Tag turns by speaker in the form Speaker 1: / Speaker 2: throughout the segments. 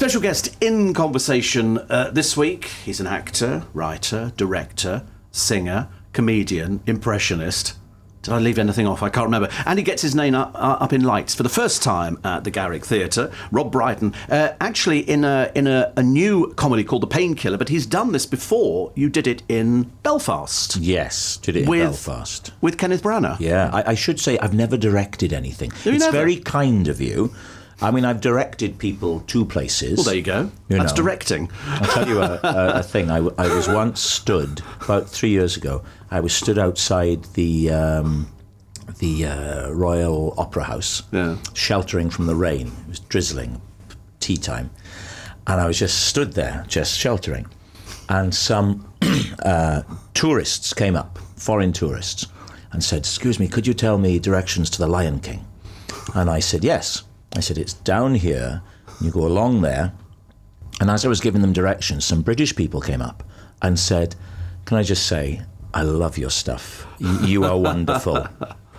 Speaker 1: Special guest in conversation this week. He's an actor, writer, director, singer, comedian, impressionist. Did I leave anything off? I can't remember. And he gets his name up in lights for the first time at the Garrick Theatre. Rob Brydon, actually in a new comedy called The Painkiller, but he's done this before. You did it in Belfast.
Speaker 2: Yes, did it in Belfast.
Speaker 1: With Kenneth Branagh.
Speaker 2: Yeah, I should say I've never directed anything. It's very kind of you. I mean, I've directed people to places.
Speaker 1: Well, there you go. That's directing.
Speaker 2: I'll tell you a thing. I was once stood, about 3 years ago, I was stood outside the Royal Opera House, sheltering from the rain. It was drizzling, tea time. And I was just stood there, just sheltering. And some tourists came up, foreign tourists, and said, "Excuse me, could you tell me directions to the Lion King?" And I said, "Yes." I said, "It's down here, you go along there." And as I was giving them directions, some British people came up and said, "Can I just say, I love your stuff. You are wonderful.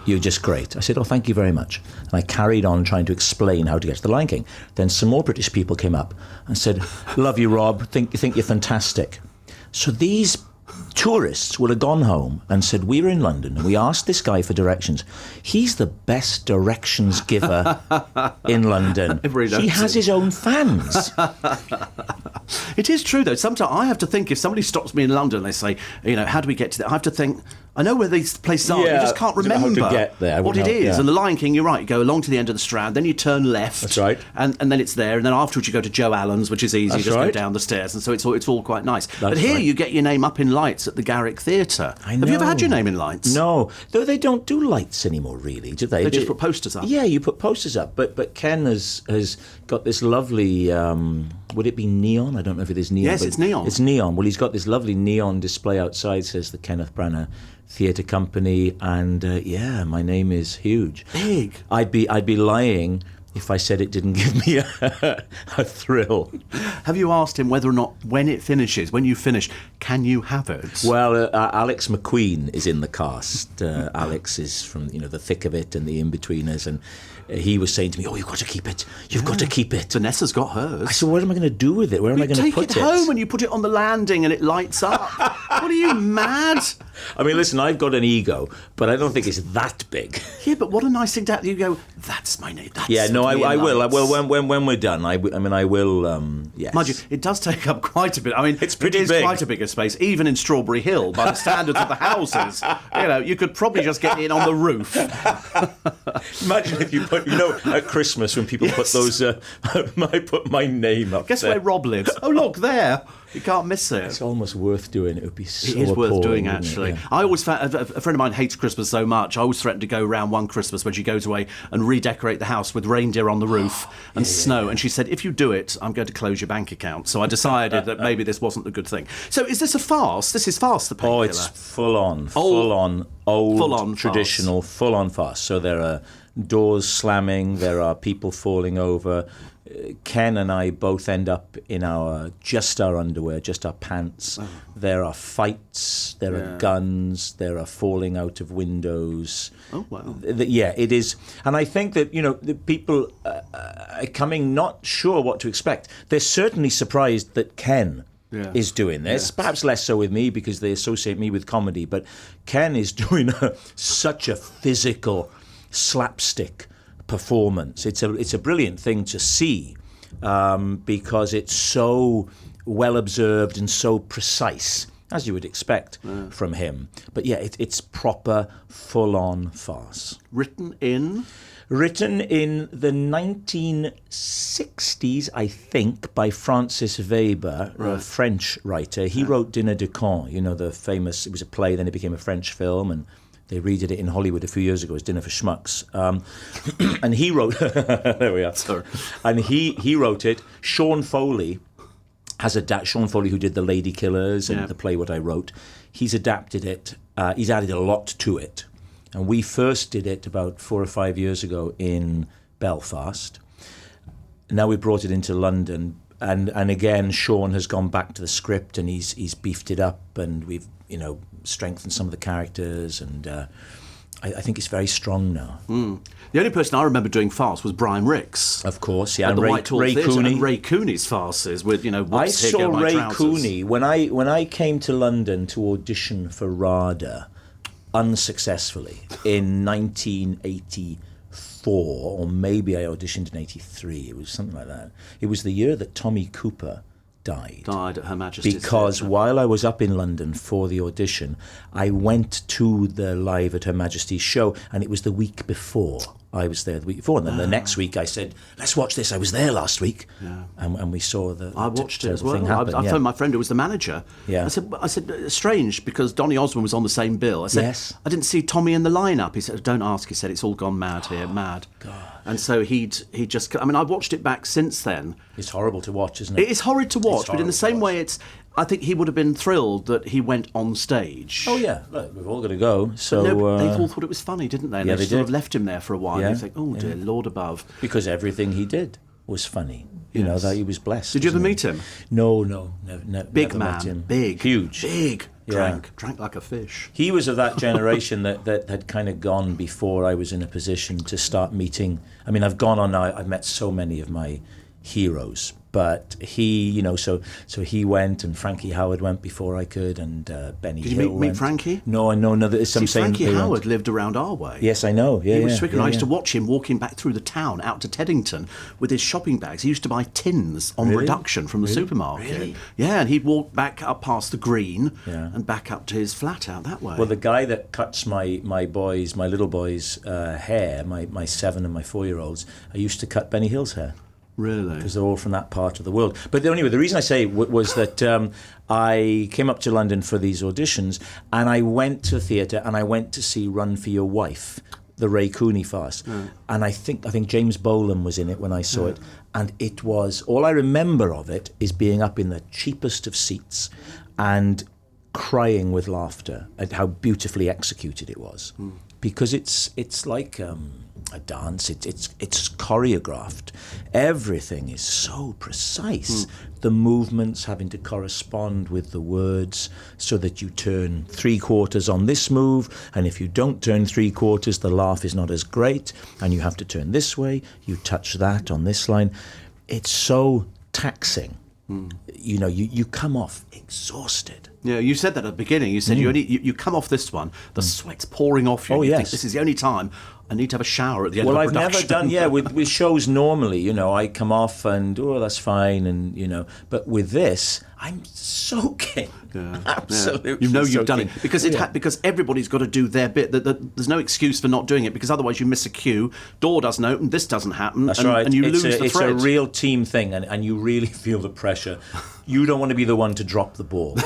Speaker 2: You're just great." I said, "Oh, thank you very much." And I carried on trying to explain how to get to the Lion King. Then some more British people came up and said, "Love you, Rob. Think you're fantastic." So these tourists would have gone home and said, "We were in London and we asked this guy for directions. He's the best directions giver in London. He has his own fans."
Speaker 1: It is true, though. Sometimes I have to think, if somebody stops me in London and they say, "How do we get to there?" I have to think, I know where these places are, you just can't remember
Speaker 2: how to get there,
Speaker 1: what it is. Yeah. And the Lion King, you're right, you go along to the end of the Strand, then you turn left.
Speaker 2: That's right.
Speaker 1: And then it's there, and then afterwards you go to Joe Allen's, which is easy, you just go down the stairs, and so it's all quite nice. But here you get your name up in lights at the Garrick Theatre.
Speaker 2: I know.
Speaker 1: Have you ever had your name in lights?
Speaker 2: No, though they don't do lights anymore, really, do they?
Speaker 1: They just put posters up.
Speaker 2: Yeah, you put posters up, but Ken has got this lovely, would it be neon? I don't know if it is neon.
Speaker 1: Yes, it's neon.
Speaker 2: It's neon. Well, he's got this lovely neon display outside, says the Kenneth Branagh Theatre Company, and my name is huge.
Speaker 1: Big.
Speaker 2: I'd be lying if I said it didn't give me a thrill.
Speaker 1: Have you asked him whether or not, when you finish, can you have it?
Speaker 2: Well, Alex McQueen is in the cast. Alex is from the thick of it and the in-betweeners, and he was saying to me, "Oh, you've got to keep it. You've got to keep it."
Speaker 1: Vanessa's got hers.
Speaker 2: I said, "What am I going to do with it? Where am I going to put it?"
Speaker 1: Take it home and you put it on the landing and it lights up. What are you, mad?
Speaker 2: I mean, listen, I've got an ego, but I don't think it's that big.
Speaker 1: Yeah, but what a nice thing to you go, "That's my name."
Speaker 2: I will. I will when we're done. I will. Yes.
Speaker 1: Mind you, it does take up quite a bit. I mean,
Speaker 2: it's pretty big.
Speaker 1: Quite a bigger space, even in Strawberry Hill, by the standards of the houses. You could probably just get in on the roof.
Speaker 2: Imagine if you put, at Christmas when people put those, I put my name up.
Speaker 1: Guess
Speaker 2: there.
Speaker 1: where Rob lives? Oh, look there. You can't miss it.
Speaker 2: It's almost worth doing. It would be so
Speaker 1: It is worth doing,
Speaker 2: wouldn't
Speaker 1: actually.
Speaker 2: it? Yeah.
Speaker 1: I always found, a friend of mine hates Christmas so much, I always threatened to go round one Christmas when she goes away and redecorate the house with reindeer on the roof and snow. And she said, "If you do it, I'm going to close your bank account." So I decided that maybe this wasn't a good thing. So is this a farce? This is farce, The Painkiller.
Speaker 2: Oh, it's full-on, old, traditional,
Speaker 1: farce.
Speaker 2: full-on farce. So there are doors slamming, there are people falling over. Ken and I both end up in our underwear, just our pants. Oh. There are fights, there are guns, there are falling out of windows.
Speaker 1: Oh, wow.
Speaker 2: It is. And I think that, the people are coming not sure what to expect. They're certainly surprised that Ken is doing this. Perhaps less so with me because they associate me with comedy. But Ken is doing such a physical slapstick performance. It's a brilliant thing to see because it's so well observed and so precise, as you would expect from him. But it's proper, full-on farce.
Speaker 1: Written in
Speaker 2: the 1960s, I think, by Francis Weber, a French writer. He wrote Dîner de Con, the famous, it was a play, then it became a French film, and they redid it in Hollywood a few years ago as Dinner for Schmucks. And he wrote... there we are.
Speaker 1: Sorry.
Speaker 2: And he wrote it. Sean Foley, Sean Foley, who did The Lady Killers and the play What I Wrote, he's adapted it. He's added a lot to it. And we first did it about 4 or 5 years ago in Belfast. Now we brought it into London. And again, Sean has gone back to the script and he's beefed it up, and we've, strengthened some of the characters, and I think it's very strong now.
Speaker 1: The only person I remember doing farce was Brian Ricks.
Speaker 2: Of course, yeah.
Speaker 1: At the Whitehall
Speaker 2: Ray
Speaker 1: Theatre,
Speaker 2: Cooney.
Speaker 1: and Ray Cooney's farces with,
Speaker 2: I
Speaker 1: whoops, here
Speaker 2: saw
Speaker 1: go my
Speaker 2: Ray
Speaker 1: trousers.
Speaker 2: Cooney when I came to London to audition for RADA unsuccessfully in 1984, or maybe I auditioned in 83. It was something like that. It was the year that Tommy Cooper died
Speaker 1: Died at Her Majesty's
Speaker 2: because
Speaker 1: Theatre.
Speaker 2: while I was up in London for the audition, I went to the Live at Her Majesty's show, and it was the week before. I was there the week before, and then the next week I said, let's watch this. I was there last week, and we saw the
Speaker 1: I watched it as
Speaker 2: terrible
Speaker 1: well.
Speaker 2: thing happen.
Speaker 1: I phoned my friend who was the manager.
Speaker 2: Yeah.
Speaker 1: I said, strange, because Donny Osmond was on the same bill. I said,
Speaker 2: Yes.
Speaker 1: I didn't see Tommy in the lineup. He said, don't ask. He said, it's all gone mad here, mad.
Speaker 2: God.
Speaker 1: And so he just. I mean, I've watched it back since then.
Speaker 2: It's horrible to watch, isn't it?
Speaker 1: It is horrid to watch, but in the
Speaker 2: horrible to
Speaker 1: same
Speaker 2: watch.
Speaker 1: way, I think he would have been thrilled that he went on stage.
Speaker 2: Oh yeah, look, we've all got to go. So
Speaker 1: No, they all thought it was funny, didn't they? And
Speaker 2: yeah,
Speaker 1: they
Speaker 2: they
Speaker 1: sort of
Speaker 2: did.
Speaker 1: left him there for a while.
Speaker 2: Yeah,
Speaker 1: And you think, oh dear, Lord above.
Speaker 2: because everything he did was funny. You know, that he was blessed.
Speaker 1: Did you ever
Speaker 2: wasn't
Speaker 1: meet
Speaker 2: he?
Speaker 1: him?
Speaker 2: No, never.
Speaker 1: Big
Speaker 2: never met him.
Speaker 1: man, big,
Speaker 2: huge.
Speaker 1: big.
Speaker 2: Yeah.
Speaker 1: Drank like a fish.
Speaker 2: He was of that generation that had kind of gone before I was in a position to start meeting. I mean, I've gone on now. I've met so many of my heroes, but he, so he went, and Frankie Howard went before I could, and Benny
Speaker 1: Did
Speaker 2: Hill
Speaker 1: you meet
Speaker 2: went.
Speaker 1: Frankie?
Speaker 2: No. There's some
Speaker 1: See,
Speaker 2: saying
Speaker 1: Frankie
Speaker 2: they went.
Speaker 1: Howard lived around our way.
Speaker 2: Yes, I know. Yeah,
Speaker 1: He was
Speaker 2: yeah,
Speaker 1: Twickenham.
Speaker 2: yeah,
Speaker 1: I used to
Speaker 2: yeah.
Speaker 1: watch him walking back through the town out to Teddington with his shopping bags. He used to buy tins on
Speaker 2: Really?
Speaker 1: reduction from the supermarket.
Speaker 2: Really?
Speaker 1: Yeah, and he'd walk back up past the green
Speaker 2: Yeah.
Speaker 1: and back up to his flat out that way.
Speaker 2: Well, the guy that cuts my little boys' hair, my 7 and my 4-year-olds, I used to cut Benny Hill's hair.
Speaker 1: Really?
Speaker 2: Because they're all from that part of the world. But anyway, the reason I say was that I came up to London for these auditions, and I went to the theatre, and I went to see Run for Your Wife, the Ray Cooney farce. And I think James Bolam was in it when I saw it, and it was, all I remember of it is being up in the cheapest of seats and crying with laughter at how beautifully executed it was. Because it's like a dance. It's choreographed. Everything is so precise. The movements having to correspond with the words, so that you turn 3/4 on this move, and if you don't turn 3/4, the laugh is not as great, and you have to turn this way. You touch that on this line. It's so taxing. You come off exhausted.
Speaker 1: Yeah, you said that at the beginning. You said you come off this one, the sweat's pouring off you.
Speaker 2: Oh,
Speaker 1: and you
Speaker 2: yes.
Speaker 1: think, this is the only time I need to have a shower at the end
Speaker 2: Well,
Speaker 1: of a
Speaker 2: I've
Speaker 1: production.
Speaker 2: never done, with shows normally, I come off and, that's fine, and, but with this, I'm soaking. Absolutely.
Speaker 1: You know you've done it.
Speaker 2: soaking.
Speaker 1: Because because everybody's got to do their bit. There's no excuse for not doing it, because otherwise you miss a cue, door doesn't open, this doesn't happen,
Speaker 2: That's
Speaker 1: and,
Speaker 2: right.
Speaker 1: and you
Speaker 2: it's
Speaker 1: lose the
Speaker 2: it's
Speaker 1: thread.
Speaker 2: a real team thing, and you really feel the pressure. You don't want to be the one to drop the ball.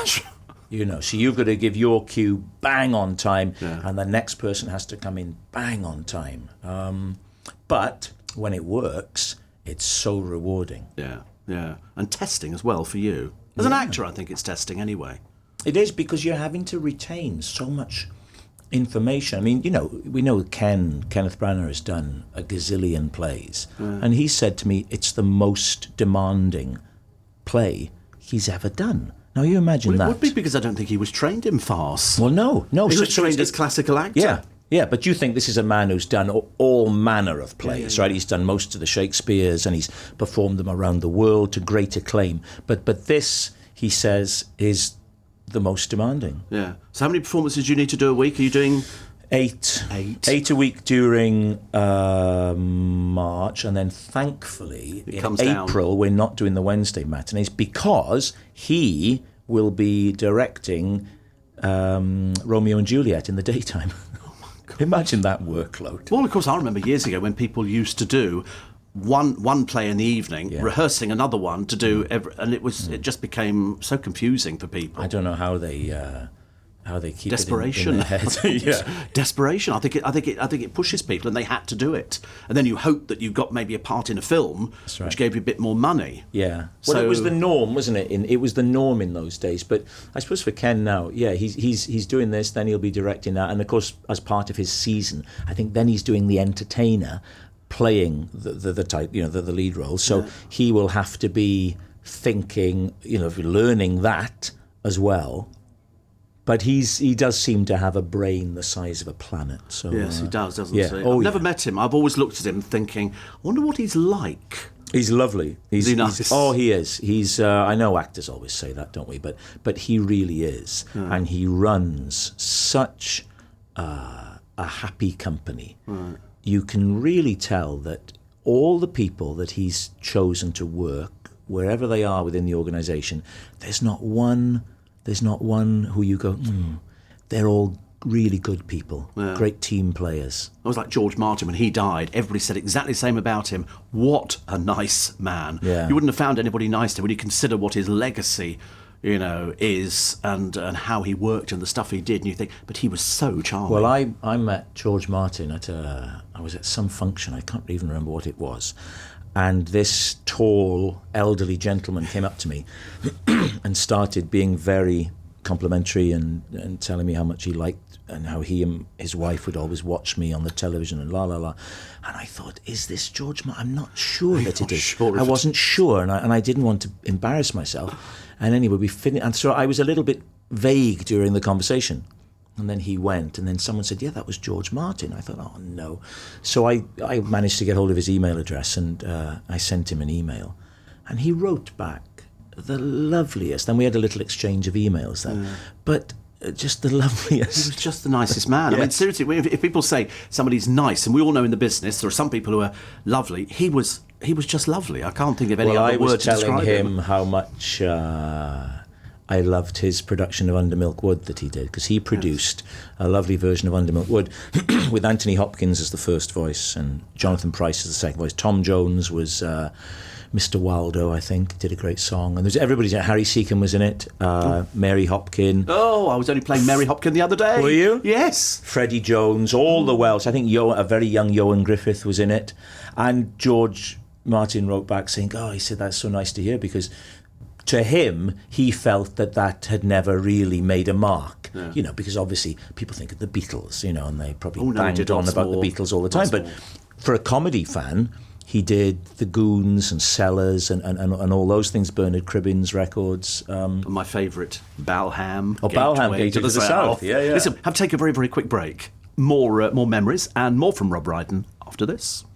Speaker 2: So you've got to give your cue bang on time, and the next person has to come in bang on time. But when it works, it's so rewarding.
Speaker 1: Yeah. And testing as well for you. As an actor, I think it's testing anyway.
Speaker 2: It is, because you're having to retain so much information. I mean, we know Kenneth Branagh has done a gazillion plays, and he said to me, it's the most demanding play he's ever done. Now, you imagine
Speaker 1: Well,
Speaker 2: that.
Speaker 1: it would be, because I don't think he was trained in farce.
Speaker 2: Well, no.
Speaker 1: He was
Speaker 2: So
Speaker 1: trained
Speaker 2: it's-
Speaker 1: as classical actor.
Speaker 2: Yeah, but you think this is a man who's done all manner of plays, right? He's done most of the Shakespeares, and he's performed them around the world to great acclaim. But this, he says, is the most demanding.
Speaker 1: Yeah. So how many performances do you need to do a week? Are you doing...
Speaker 2: 8
Speaker 1: 8
Speaker 2: a week during March, and then thankfully in
Speaker 1: comes down.
Speaker 2: April we're not doing the Wednesday matinees, because he will be directing Romeo and Juliet in the daytime. Imagine that workload.
Speaker 1: Well, of course, I remember years ago when people used to do one play in the evening, rehearsing another one to do, and it just became so confusing for people.
Speaker 2: I don't know how they keep
Speaker 1: Desperation.
Speaker 2: it in their heads.
Speaker 1: Desperation. I think it pushes people, and they had to do it. And then you hope that you got maybe a part in a film,
Speaker 2: right.
Speaker 1: which gave you a bit more money.
Speaker 2: Yeah. Well, it was the norm, wasn't it? It was the norm in those days. But I suppose for Ken now, he's doing this, then he'll be directing that, and of course, as part of his season, I think then he's doing The Entertainer, playing the type, the lead role. So he will have to be thinking, learning that as well. But he does seem to have a brain the size of a planet. So
Speaker 1: yes, he does, doesn't
Speaker 2: yeah.
Speaker 1: he?
Speaker 2: Oh,
Speaker 1: I've never met him. I've always looked at him thinking, I wonder what he's like.
Speaker 2: He's lovely.
Speaker 1: Is he nice?
Speaker 2: He is. He's. I know actors always say that, don't we? But he really is, and he runs such a happy company. Right. You can really tell that all the people that he's chosen to work, wherever they are within the organisation, there's not one who you go, they're all really good people, great team players.
Speaker 1: I was like George Martin when he died. Everybody said exactly the same about him. What a nice man. Yeah. You wouldn't have found anybody nicer when you consider what his legacy, is and how he worked and the stuff he did. And you think, but he was so charming.
Speaker 2: Well, I met George Martin I was at some function. I can't even remember what it was. And this tall, elderly gentleman came up to me and started being very complimentary and telling me how much he liked and how he and his wife would always watch me on the television and la la la. And I thought, is this George Martin? I'm not sure that it is. I wasn't sure, and I didn't want to embarrass myself. And anyway, we finished, and so I was a little bit vague during the conversation. And then he went, and then someone said, yeah, that was George Martin. I thought, oh, no. So I managed to get hold of his email address, and I sent him an email. And he wrote back the loveliest. And we had a little exchange of emails there. But just the loveliest.
Speaker 1: He was just the nicest man. Yes. I mean, seriously, if people say somebody's nice, and we all know in the business there are some people who are lovely, he was just lovely. I can't think of any other word to describe him.
Speaker 2: I was telling him how much I loved his production of Under Milk Wood that he did, because he produced a lovely version of Under Milk Wood with Anthony Hopkins as the first voice and Jonathan Pryce as the second voice. Tom Jones was Mr. Waldo, I think, did a great song. And everybody's in it. Harry Seacombe was in it. Mary Hopkin.
Speaker 1: Oh, I was only playing Mary Hopkin the other day.
Speaker 2: Were you?
Speaker 1: Yes.
Speaker 2: Freddie Jones, all the Welsh. I think a very young Ioan Griffith was in it. And George Martin wrote back saying, he said, that's so nice to hear, because to him, he felt that had never really made a mark, because obviously people think of the Beatles, and they probably banged on about the Beatles all the time. But for a comedy fan, he did The Goons and Sellers and all those things, Bernard Cribbin's records.
Speaker 1: My favourite, Balham.
Speaker 2: Balham, Gateway to the South. Yeah.
Speaker 1: Listen, have to take a very, very quick break. More memories and more from Rob Brydon after this.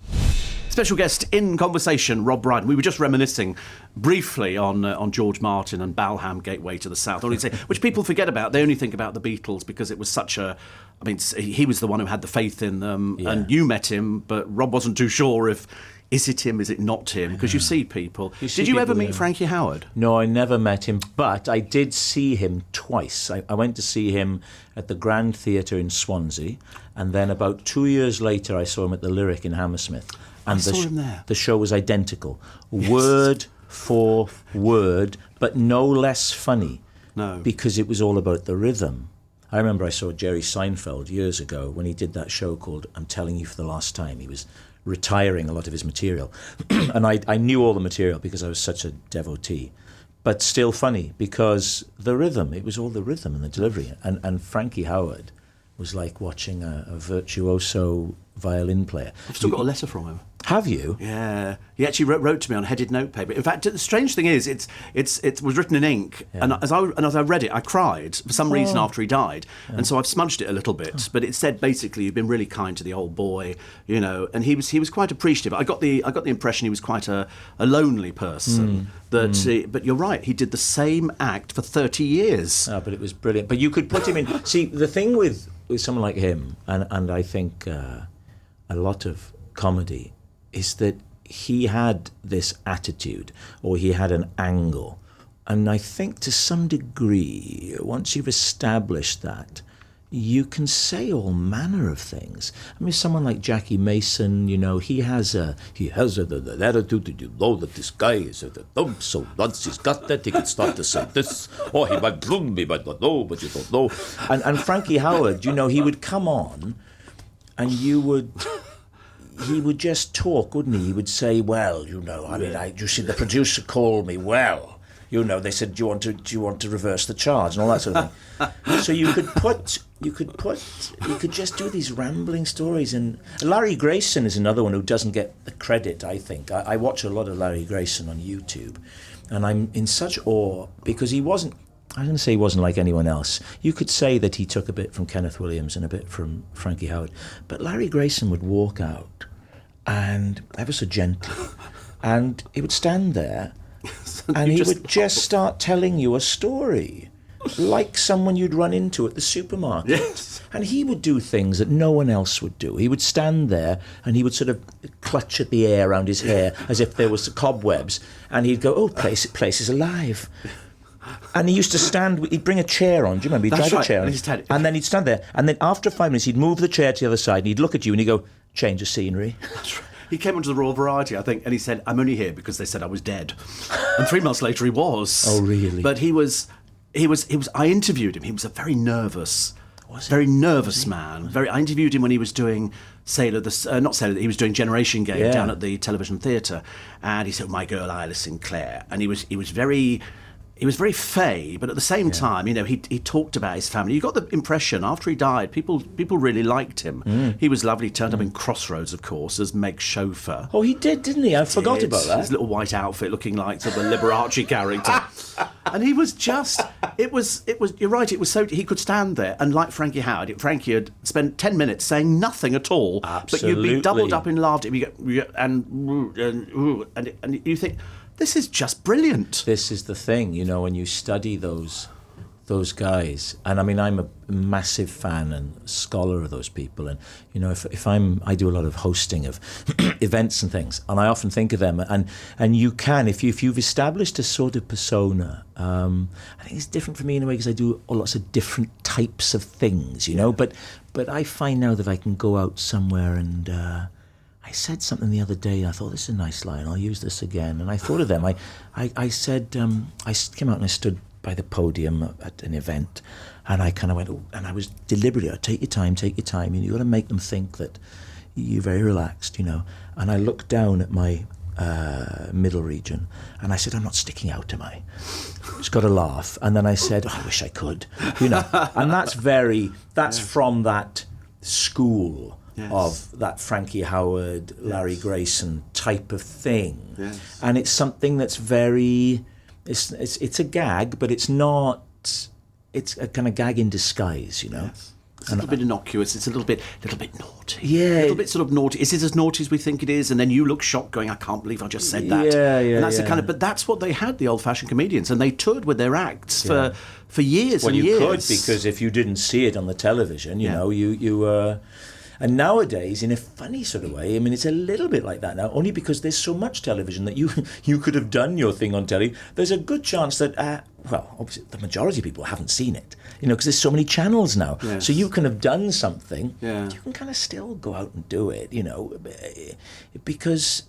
Speaker 1: Special guest in conversation, Rob Brydon. We were just reminiscing briefly on George Martin and Balham, Gateway to the South, which people forget about. They only think about the Beatles because it was such a... I mean, he was the one who had the faith in them, and you met him, but Rob wasn't too sure if... Is it him? Is it not him? Because you see people. Did you ever meet Frankie Howard?
Speaker 2: No, I never met him, but I did see him twice. I went to see him at the Grand Theatre in Swansea, and then about 2 years later I saw him at the Lyric in Hammersmith. And
Speaker 1: I saw him there.
Speaker 2: The show was identical, word for word, but no less funny.
Speaker 1: No.
Speaker 2: Because it was all about the rhythm. I remember I saw Jerry Seinfeld years ago when he did that show called I'm Telling You for the Last Time. He was retiring a lot of his material. And I knew all the material because I was such a devotee. But still funny because the rhythm, it was all the rhythm and the delivery. And Frankie Howard was like watching a virtuoso violin player.
Speaker 1: I've still got a letter from him.
Speaker 2: Have you?
Speaker 1: Yeah. He actually wrote to me on headed notepaper. In fact, the strange thing is, it was written in ink, and as I read it, I cried for some reason after he died, and so I've smudged it a little bit. But it said basically, "You've been really kind to the old boy," and he was quite appreciative. I got the impression he was quite a lonely person. But you're right, he did the same act for 30 years.
Speaker 2: Oh, but it was brilliant. But you could put him in. See, the thing with someone like him, and I think a lot of comedy, is that he had this attitude, or he had an angle. And I think to some degree, once you've established that, you can say all manner of things. I mean, someone like Jackie Mason, he has the attitude that you know that this guy is a dumb, so once he's got that, he can start to say this, or he might bloom, he might not know, but you don't know. And Frankie Howard, he would come on, and he would just talk, wouldn't he? He would say, well, you see, the producer called me, they said, do you want to reverse the charge and all that sort of thing. So you could just do these rambling stories. And Larry Grayson is another one who doesn't get the credit, I think. I watch a lot of Larry Grayson on YouTube, and I'm in such awe because he wasn't I was going to say he wasn't like anyone else. You could say that he took a bit from Kenneth Williams and a bit from Frankie Howard. But Larry Grayson would walk out, and ever so gently, and he would stand there, and he would just start telling you a story, like someone you'd run into at the supermarket.
Speaker 1: Yes.
Speaker 2: And he would do things that no one else would do. He would stand there, and he would sort of clutch at the air around his hair as if there was cobwebs, and he'd go, "Oh, place is alive." And he used to stand, he'd bring a chair on, do you remember? He'd drag a chair on, and then he'd stand there, and then after 5 minutes he'd move the chair to the other side, and he'd look at you and he'd go, "Change of scenery."
Speaker 1: That's right. He came onto the Royal Variety, I think, and he said, "I'm only here because they said I was dead." And 3 months later he was.
Speaker 2: Oh, really?
Speaker 1: But he was, I interviewed him, he was a very nervous man. I interviewed him when he was doing he was doing Generation Game down at the Television Theatre, and he said, "My girl Isla Sinclair," and he was very fey, but at the same time, he talked about his family. You got the impression after he died, people really liked him. He was lovely. He turned up in Crossroads, of course, as Meg's chauffeur.
Speaker 2: Oh, he did, didn't he? I forgot about that.
Speaker 1: His little white outfit, looking like sort of a Liberace character. And he was just. It was. You're right. It was so he could stand there, and like Frankie Howard, Frankie had spent 10 minutes saying nothing at all.
Speaker 2: Absolutely.
Speaker 1: But you'd be doubled up in laughter, and you think, this is just brilliant.
Speaker 2: This is the thing, when you study those guys, and I mean, I'm a massive fan and scholar of those people, and if I do a lot of hosting of events and things, and I often think of them, and you can, if you've established a sort of persona, I think it's different for me in a way because I do lots of different types of things, but I find now that I can go out somewhere and. I said something the other day, I thought, this is a nice line, I'll use this again. And I thought of them. I said, I came out and I stood by the podium at an event, and I kind of went, and I was deliberately, take your time, you've got to make them think that you're very relaxed, And I looked down at my middle region, and I said, I'm not sticking out, am I? Just got to laugh. And then I said, I wish I could, And that's from that school. Yes. Of that Frankie Howard, Larry Grayson type of thing, and it's something that's very, it's a gag, but it's not. It's a kind of gag in disguise, Yes.
Speaker 1: It's a little bit innocuous. It's a little bit naughty.
Speaker 2: Yeah,
Speaker 1: a little bit sort of naughty. Is it as naughty as we think it is? And then you look shocked, going, "I can't believe I just said that."
Speaker 2: Yeah.
Speaker 1: And that's the kind of. But that's what they had, the old-fashioned comedians, and they toured with their acts for years and years.
Speaker 2: Well, you could, because if you didn't see it on the television, you. And nowadays, in a funny sort of way, I mean, it's a little bit like that now, only because there's so much television that you could have done your thing on telly. There's a good chance that, obviously, the majority of people haven't seen it, because there's so many channels now.
Speaker 1: Yes.
Speaker 2: So you can have done something,
Speaker 1: yeah.
Speaker 2: You can kind of still go out and do it, because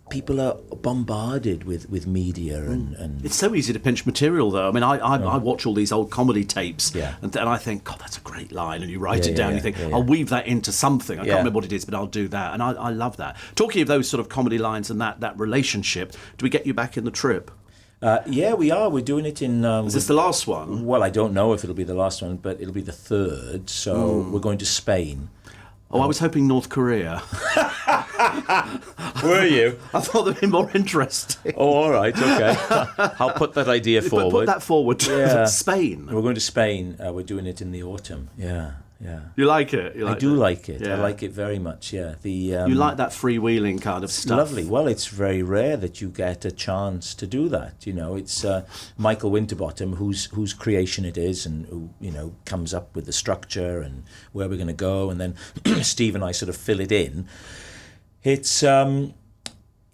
Speaker 2: people are bombarded with media and...
Speaker 1: It's so easy to pinch material, though. I mean, I watch all these old comedy tapes, and I think, God, that's a great line, and you write it down, and you think, I'll weave that into something. I can't remember what it is, but I'll do that, and I love that. Talking of those sort of comedy lines and that relationship, do we get you back in the trip?
Speaker 2: Yeah, we are. We're doing it in...
Speaker 1: is this the last one?
Speaker 2: Well, I don't know if it'll be the last one, but it'll be the third, so we're going to Spain.
Speaker 1: Oh, I was hoping North Korea.
Speaker 2: Were you?
Speaker 1: I thought they'd be more interesting.
Speaker 2: Oh, all right, okay. I'll put that idea forward.
Speaker 1: Put that forward. Spain.
Speaker 2: We're going to Spain. We're doing it in the autumn. Yeah.
Speaker 1: You like it?
Speaker 2: I do like it. Yeah. I like it very much, yeah.
Speaker 1: You like that freewheeling kind of stuff?
Speaker 2: Lovely. Well, it's very rare that you get a chance to do that. It's Michael Winterbottom, whose creation it is, and who, comes up with the structure and where we're going to go, and then Steve and I sort of fill it in. It's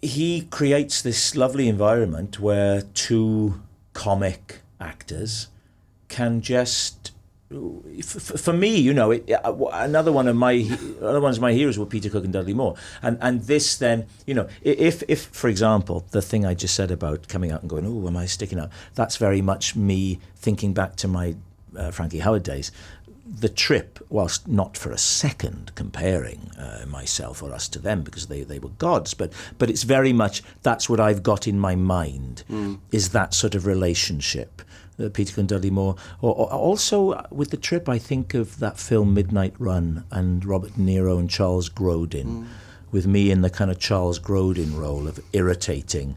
Speaker 2: he creates this lovely environment where two comic actors can just... For me, another one of my heroes were Peter Cook and Dudley Moore, and this then, if for example the thing I just said about coming out and going, oh, am I sticking out? That's very much me thinking back to my Frankie Howard days. The trip, whilst not for a second comparing myself or us to them, because they were gods, but it's very much, that's what I've got in my mind, is that sort of relationship. Peter and Dudley Moore. Or also with the trip, I think of that film Midnight Run and Robert De Niro and Charles Grodin, with me in the kind of Charles Grodin role of irritating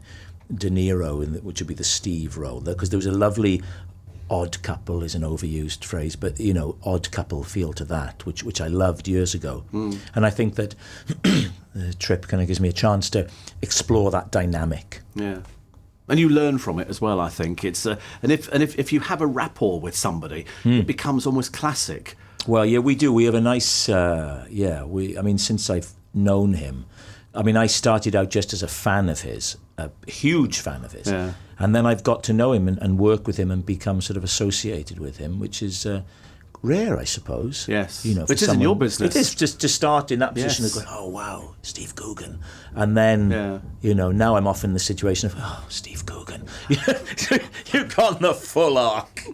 Speaker 2: De Niro, which would be the Steve role, because there was a lovely odd couple is an overused phrase, but, you know, odd couple feel to that, which I loved years ago. And I think that the trip kind of gives me a chance to explore that dynamic.
Speaker 1: Yeah. And you learn from it as well, I think. It's and if you have a rapport with somebody, it becomes almost classic.
Speaker 2: Well, yeah, we do. We have a nice, I mean, since I've known him, I mean, I started out just as a fan of his, a huge fan of his.
Speaker 1: Yeah.
Speaker 2: And then I've got to know him and work with him and become sort of associated with him, which is rare, I suppose.
Speaker 1: Yes.
Speaker 2: You know,
Speaker 1: which is in your business.
Speaker 2: It is, just to start in that position of going, oh, wow, Steve Coogan. And then, you know, now I'm off in the situation of, oh, Steve Coogan. You've gone the full arc.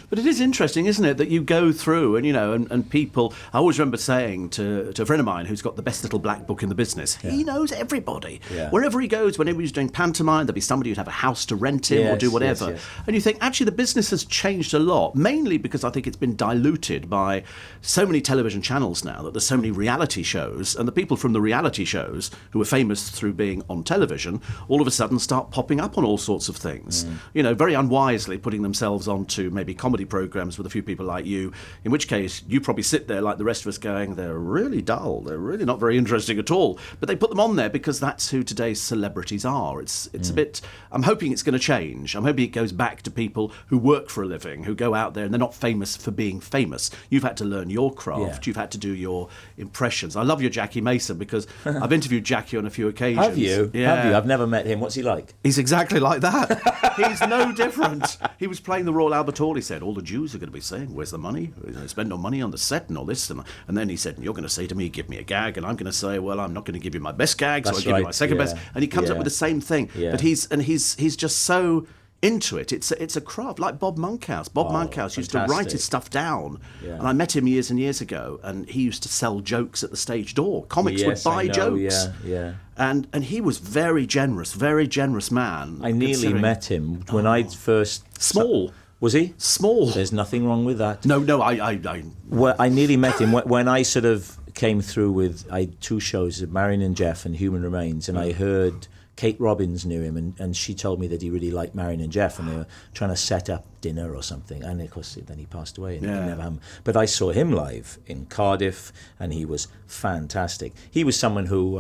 Speaker 1: But it is interesting, isn't it, that you go through and, you know, and people... I always remember saying to a friend of mine who's got the best little black book in the business, he knows everybody. Yeah. Wherever he goes, whenever he's doing pantomime, there'll be somebody who'd have a house to rent him or do whatever. Yes. And you think, actually, the business has changed a lot, mainly because I think it's been diluted by so many television channels now that there's so many reality shows, and the people from the reality shows who are famous through being on television all of a sudden start popping up on all sorts of things. You know, very unwisely putting themselves onto maybe comedy programmes with a few people like you, in which case you probably sit there like the rest of us going, they're really dull, they're really not very interesting at all. But they put them on there because that's who today's celebrities are. It's a bit... I'm hoping it's going to change. I'm hoping it goes back to people who work for a living, who go out there and they're not famous for being famous. You've had to learn your craft. You've had to do your impressions. I love your Jackie Mason because I've interviewed Jackie on a few occasions.
Speaker 2: Have you?
Speaker 1: Yeah.
Speaker 2: Have you? I've never met him. What's he like?
Speaker 1: He's exactly like that. He's no different. He was playing the Royal Albert Hall. He said, all the Jews are going to be saying, where's the money? Spend no money on the set and all this. And then he said, you're going to say to me, give me a gag. And I'm going to say, well, I'm not going to give you my best gag, so I'll give you my second best. And he comes up with the same thing. Yeah. But he's just so into it. It's a craft, like Bob Monkhouse. Bob Monkhouse used to write his stuff down. Yeah. And I met him years and years ago, and he used to sell jokes at the stage door. Comics would buy jokes.
Speaker 2: Yeah.
Speaker 1: And he was very generous man.
Speaker 2: I nearly met him when I first...
Speaker 1: Small.
Speaker 2: Was he?
Speaker 1: Small.
Speaker 2: There's nothing wrong with that.
Speaker 1: No,
Speaker 2: Well, I nearly met him when I sort of came through with... I had 2 shows, Marion and Jeff and Human Remains, and I heard... Kate Robbins knew him, and she told me that he really liked Marion and Jeff, and they were trying to set up dinner or something. And of course, then he passed away, and he never happened. But I saw him live in Cardiff, and he was fantastic. He was someone who,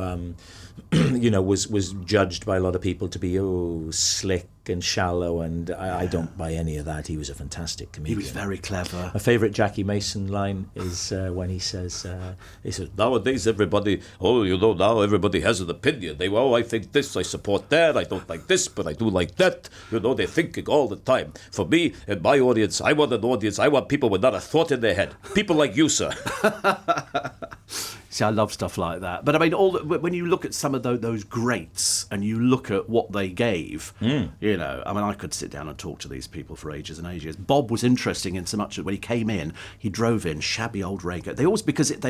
Speaker 2: you know, was judged by a lot of people to be slick and shallow, and I don't buy any of that. He was a fantastic comedian.
Speaker 1: He was very clever.
Speaker 2: My favourite Jackie Mason line is when he says, nowadays everybody, now everybody has an opinion. I think this, I support that, I don't like this, but I do like that. You know, they're thinking all the time. For me, and my audience, I want people with not a thought in their head. People like you, sir.
Speaker 1: See, I love stuff like that. But I mean, when you look at some of those greats and you look at what they gave, you know, I mean, I could sit down and talk to these people for ages and ages. Bob was interesting in so much that when he came in, he drove in shabby old raincoat. They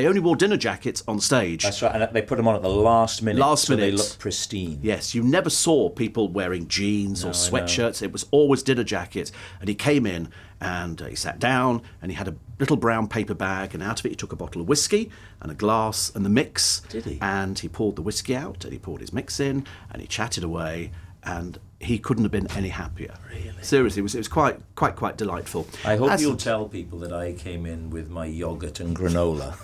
Speaker 1: only wore dinner jackets on stage.
Speaker 2: That's right, and they put them on at the last minute. They looked pristine.
Speaker 1: Yes, you never saw people wearing jeans or sweatshirts. It was always dinner jackets. And he came in and he sat down and he had a little brown paper bag, and out of it he took a bottle of whiskey and a glass and the mix.
Speaker 2: Did he?
Speaker 1: And he poured the whiskey out and he poured his mix in and he chatted away, and he couldn't have been any happier.
Speaker 2: Really?
Speaker 1: Seriously, it was quite delightful.
Speaker 2: I hope you'll tell people that I came in with my yoghurt and granola.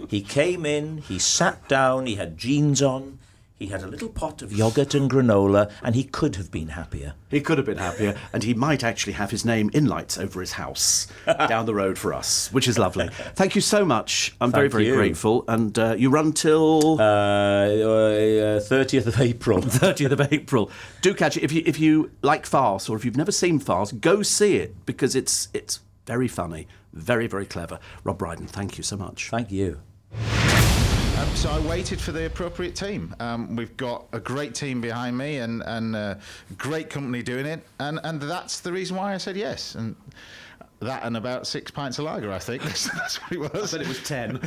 Speaker 2: He came in, he sat down, he had jeans on, he had a little pot of yoghurt and granola, and he could have been happier.
Speaker 1: He could have been happier, and he might actually have his name in lights over his house down the road for us, which is lovely. Thank you so much. I'm very, very grateful. And you run till
Speaker 2: 30th of April.
Speaker 1: 30th of April. Do catch it if you like farce, or if you've never seen farce, go see it, because it's very funny, very, very clever. Rob Brydon, thank you so much.
Speaker 2: Thank you.
Speaker 3: So I waited for the appropriate team. We've got a great team behind me and great company doing it. And that's the reason why I said yes. And that and about 6 pints of lager, I think. That's what it was.
Speaker 1: I said it was 10.